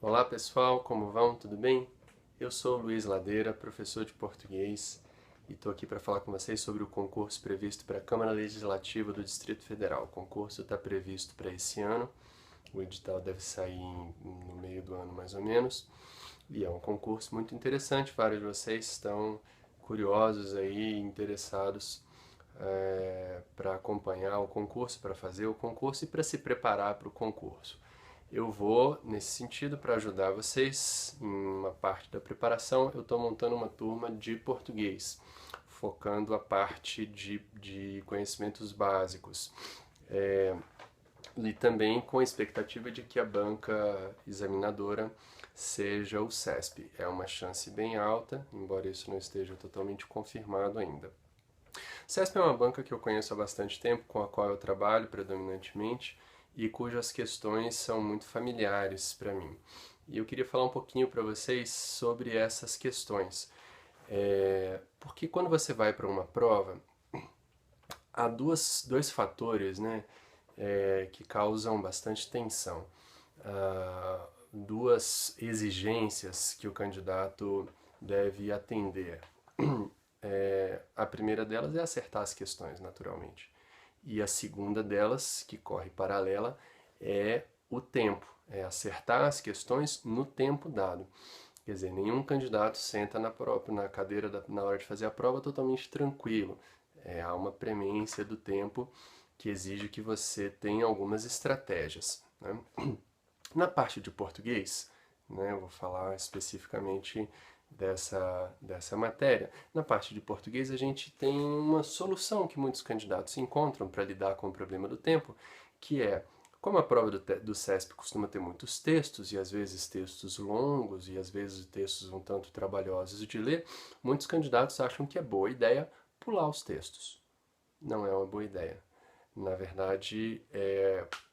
Olá pessoal, como vão? Tudo bem? Eu sou o Luiz Ladeira, professor de português, e estou aqui para falar com vocês sobre o concurso previsto para a Câmara Legislativa do Distrito Federal. O concurso está previsto para esse ano, o edital deve sair no meio do ano mais ou menos, e é um concurso muito interessante. Vários de vocês estão curiosos aí, interessados para acompanhar o concurso, para fazer o concurso e para se preparar para o concurso. Eu vou, nesse sentido, para ajudar vocês em uma parte da preparação, eu estou montando uma turma de português, focando a parte de conhecimentos básicos. E também com a expectativa de que a banca examinadora seja o CESP. É uma chance bem alta, embora isso não esteja totalmente confirmado ainda. CESP é uma banca que eu conheço há bastante tempo, com a qual eu trabalho predominantemente e cujas questões são muito familiares para mim. E eu queria falar um pouquinho para vocês sobre essas questões. Porque quando você vai para uma prova, há dois fatores, né, que causam bastante tensão. Duas exigências que o candidato deve atender. A primeira delas é acertar as questões, naturalmente. E a segunda delas, que corre paralela, é o tempo, é acertar as questões no tempo dado. Quer dizer, nenhum candidato senta na cadeira na hora de fazer a prova totalmente tranquilo. Há uma premência do tempo que exige que você tenha algumas estratégias, né? Na parte de português, né, eu vou falar especificamente dessa matéria. Na parte de português, a gente tem uma solução que muitos candidatos encontram para lidar com o problema do tempo, que é, como a prova do CESP costuma ter muitos textos, e às vezes textos longos, e às vezes textos um tanto trabalhosos de ler, muitos candidatos acham que é boa ideia pular os textos. Não é uma boa ideia. Na verdade,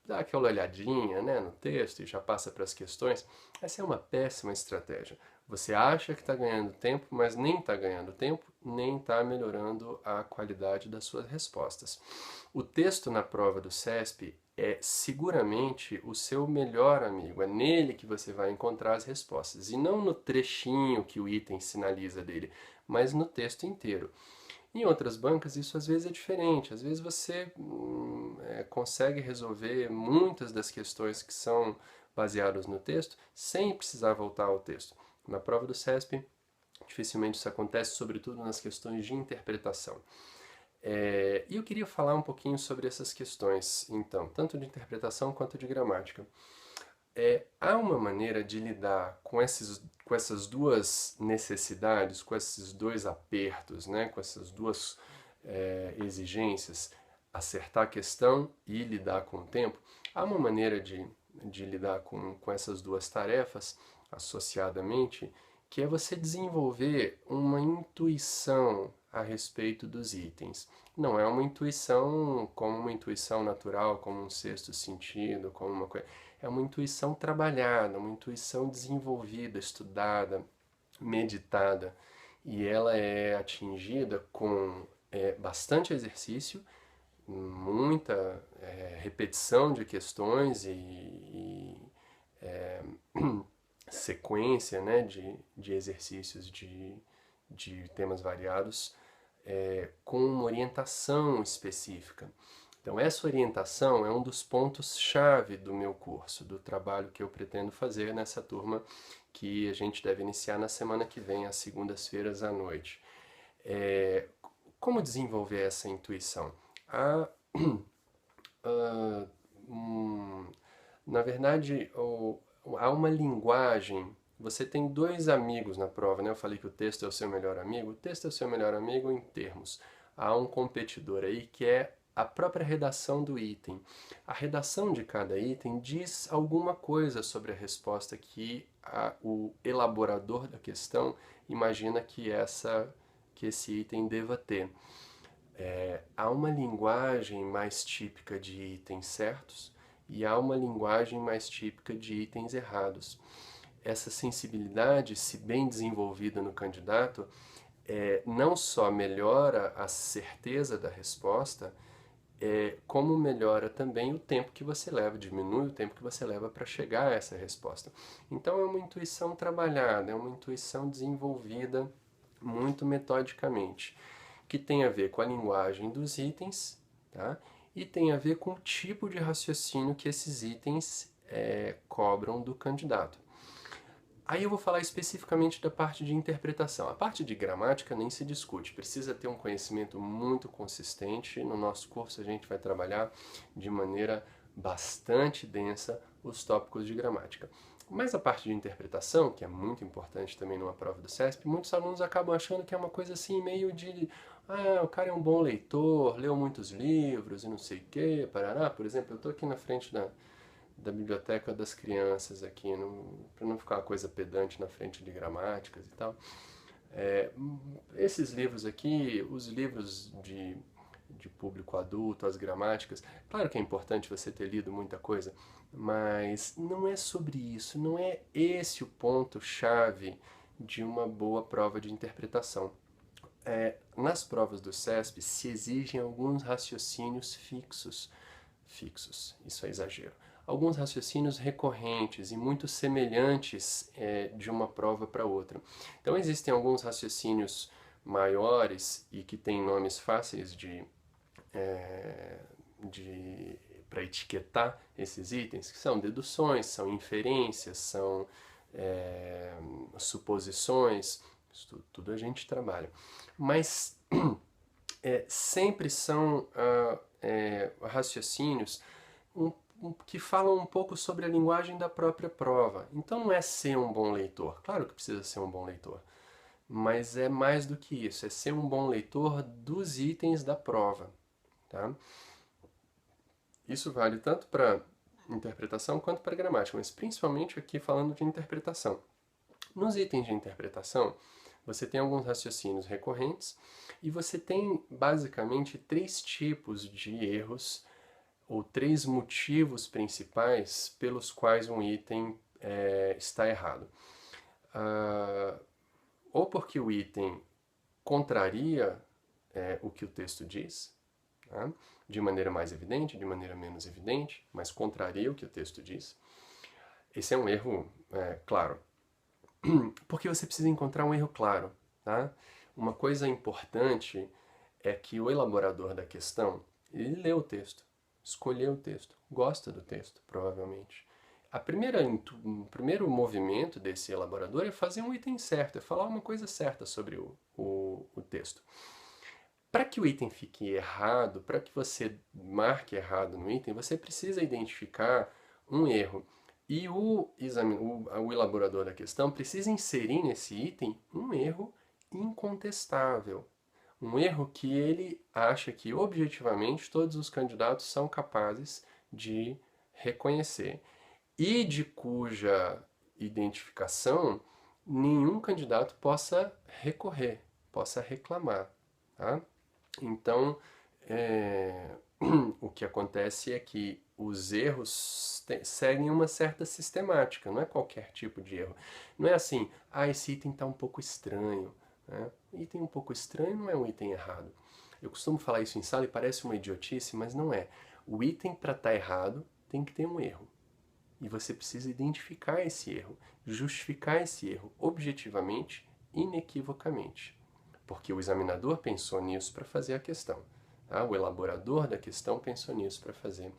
dá aquela olhadinha, né, no texto e já passa para as questões. Essa é uma péssima estratégia. Você acha que está ganhando tempo, mas nem está ganhando tempo, nem está melhorando a qualidade das suas respostas. O texto na prova do CESP é seguramente o seu melhor amigo. É nele que você vai encontrar as respostas. E não no trechinho que o item sinaliza dele, mas no texto inteiro. Em outras bancas isso às vezes é diferente, às vezes você consegue resolver muitas das questões que são baseadas no texto sem precisar voltar ao texto. Na prova do CESP dificilmente isso acontece, sobretudo nas questões de interpretação. E eu queria falar um pouquinho sobre essas questões, então, tanto de interpretação quanto de gramática. Há uma maneira de lidar com essas duas necessidades, com esses dois apertos, né, com essas duas exigências, acertar a questão e lidar com o tempo. Há uma maneira de lidar com essas duas tarefas associadamente, que é você desenvolver uma intuição a respeito dos itens. Não é uma intuição como uma intuição natural, como um sexto sentido, como uma coisa. É uma intuição trabalhada, uma intuição desenvolvida, estudada, meditada. E ela é atingida com bastante exercício, muita repetição de questões e sequência, né, de exercícios de temas variados, com uma orientação específica. Então essa orientação é um dos pontos-chave do meu curso, do trabalho que eu pretendo fazer nessa turma que a gente deve iniciar na semana que vem, às segundas-feiras à noite. Como desenvolver essa intuição? Na verdade, há uma linguagem. Você tem dois amigos na prova, né? Eu falei que o texto é o seu melhor amigo. O texto é o seu melhor amigo em termos. Há um competidor aí que é a própria redação do item. A redação de cada item diz alguma coisa sobre a resposta que o elaborador da questão imagina que esse item deva ter. Há uma linguagem mais típica de itens certos e há uma linguagem mais típica de itens errados. Essa sensibilidade, se bem desenvolvida no candidato, não só melhora a certeza da resposta, como melhora também o tempo que você leva, diminui o tempo que você leva para chegar a essa resposta. Então é uma intuição trabalhada, é uma intuição desenvolvida muito metodicamente, que tem a ver com a linguagem dos itens, tá? E tem a ver com o tipo de raciocínio que esses itens cobram do candidato. Aí eu vou falar especificamente da parte de interpretação. A parte de gramática nem se discute, precisa ter um conhecimento muito consistente. No nosso curso a gente vai trabalhar de maneira bastante densa os tópicos de gramática. Mas a parte de interpretação, que é muito importante também numa prova do CESP, muitos alunos acabam achando que é uma coisa assim meio de o cara é um bom leitor, leu muitos livros e não sei o quê, parará. Por exemplo, eu estou aqui na frente da biblioteca das crianças aqui, para não ficar uma coisa pedante na frente de gramáticas e tal. Esses livros aqui, os livros de público adulto, as gramáticas, claro que é importante você ter lido muita coisa, mas não é sobre isso, não é esse o ponto-chave de uma boa prova de interpretação. Nas provas do CESP se exigem alguns raciocínios fixos, isso é exagero, alguns raciocínios recorrentes e muito semelhantes de uma prova para outra. Então existem alguns raciocínios maiores e que têm nomes fáceis para etiquetar esses itens, que são deduções, são inferências, são suposições, isso tudo a gente trabalha. Mas sempre são raciocínios que falam um pouco sobre a linguagem da própria prova. Então não é ser um bom leitor. Claro que precisa ser um bom leitor. Mas é mais do que isso. É ser um bom leitor dos itens da prova. Tá? Isso vale tanto para interpretação quanto para gramática, mas principalmente aqui falando de interpretação. Nos itens de interpretação, você tem alguns raciocínios recorrentes e você tem basicamente 3 tipos de erros ou 3 motivos principais pelos quais um item está errado. Ou porque o item contraria o que o texto diz, tá? De maneira mais evidente, de maneira menos evidente, mas contraria o que o texto diz. Esse é um erro claro. Porque você precisa encontrar um erro claro. Tá? Uma coisa importante é que o elaborador da questão, ele lê o texto, escolheu o texto, gosta do texto, provavelmente. O primeiro movimento desse elaborador é fazer um item certo, é falar uma coisa certa sobre o texto. Para que o item fique errado, para que você marque errado no item, você precisa identificar um erro. E o elaborador da questão precisa inserir nesse item um erro incontestável. Um erro que ele acha que objetivamente todos os candidatos são capazes de reconhecer e de cuja identificação nenhum candidato possa recorrer, possa reclamar. Tá? Então, o que acontece é que os erros seguem uma certa sistemática, não é qualquer tipo de erro. Não é assim, esse item está um pouco estranho. Né? Item um pouco estranho não é um item errado. Eu costumo falar isso em sala e parece uma idiotice, mas não é. O item, para estar errado, tem que ter um erro. E você precisa identificar esse erro, justificar esse erro objetivamente, inequivocamente. Porque o examinador pensou nisso para fazer a questão. Tá? O elaborador da questão pensou nisso para fazer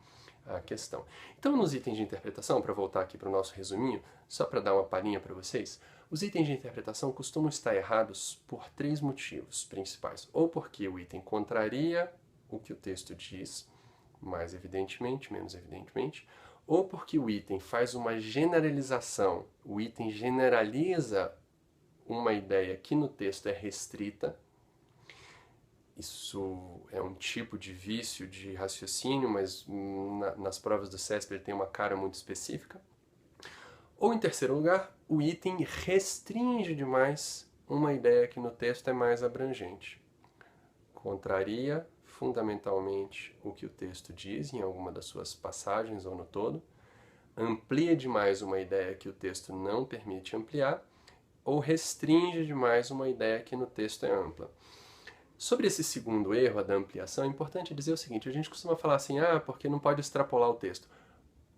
a questão. Então, nos itens de interpretação, para voltar aqui para o nosso resuminho, só para dar uma palhinha para vocês, os itens de interpretação costumam estar errados por 3 motivos principais. Ou porque o item contraria o que o texto diz, mais evidentemente, menos evidentemente, ou porque o item faz uma generalização, o item generaliza uma ideia que no texto é restrita. Isso é um tipo de vício de raciocínio, mas nas provas do CESP ele tem uma cara muito específica. Ou, em terceiro lugar, o item restringe demais uma ideia que no texto é mais abrangente. Contraria fundamentalmente o que o texto diz em alguma das suas passagens ou no todo, amplia demais uma ideia que o texto não permite ampliar, ou restringe demais uma ideia que no texto é ampla. Sobre esse segundo erro, a da ampliação, é importante dizer o seguinte: a gente costuma falar assim, porque não pode extrapolar o texto.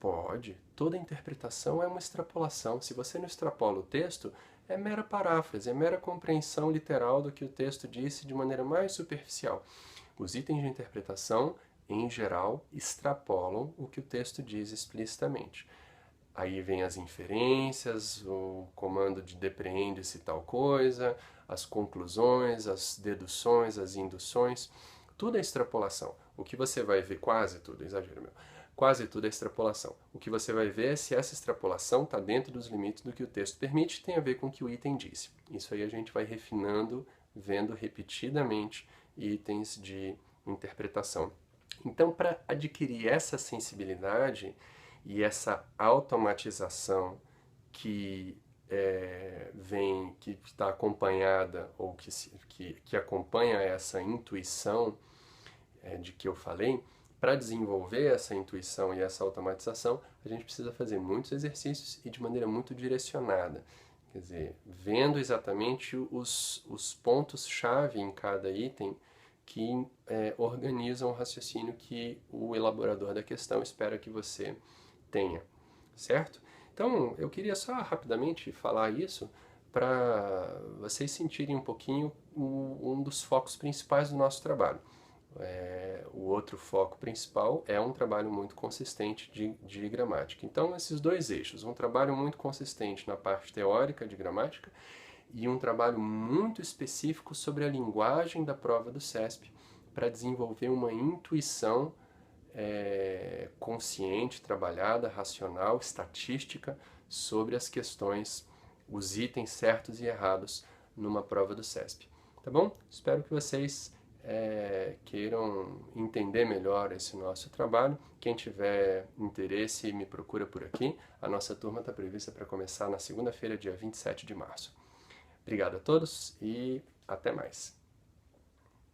Pode. Toda interpretação é uma extrapolação. Se você não extrapola o texto, é mera paráfrase, é mera compreensão literal do que o texto disse de maneira mais superficial. Os itens de interpretação, em geral, extrapolam o que o texto diz explicitamente. Aí vem as inferências, o comando de depreende-se tal coisa, as conclusões, as deduções, as induções, tudo é extrapolação. O que você vai ver, quase tudo, exagero meu, quase tudo é extrapolação. O que você vai ver é se essa extrapolação está dentro dos limites do que o texto permite, tem a ver com o que o item disse. Isso aí a gente vai refinando, vendo repetidamente itens de interpretação. Então, para adquirir essa sensibilidade e essa automatização que que está acompanhada ou que acompanha essa intuição de que eu falei, para desenvolver essa intuição e essa automatização, a gente precisa fazer muitos exercícios e de maneira muito direcionada. Quer dizer, vendo exatamente os pontos-chave em cada item que organizam o raciocínio que o elaborador da questão espera que você tenha, certo? Então, eu queria só rapidamente falar isso para vocês sentirem um pouquinho um dos focos principais do nosso trabalho. O outro foco principal é um trabalho muito consistente de gramática. Então, esses dois eixos, um trabalho muito consistente na parte teórica de gramática e um trabalho muito específico sobre a linguagem da prova do CESP para desenvolver uma intuição consciente, trabalhada, racional, estatística sobre as questões, os itens certos e errados numa prova do CESP. Tá bom? Espero que vocês queiram entender melhor esse nosso trabalho. Quem tiver interesse, me procura por aqui. A nossa turma está prevista para começar na segunda-feira, dia 27 de março. Obrigado a todos e até mais.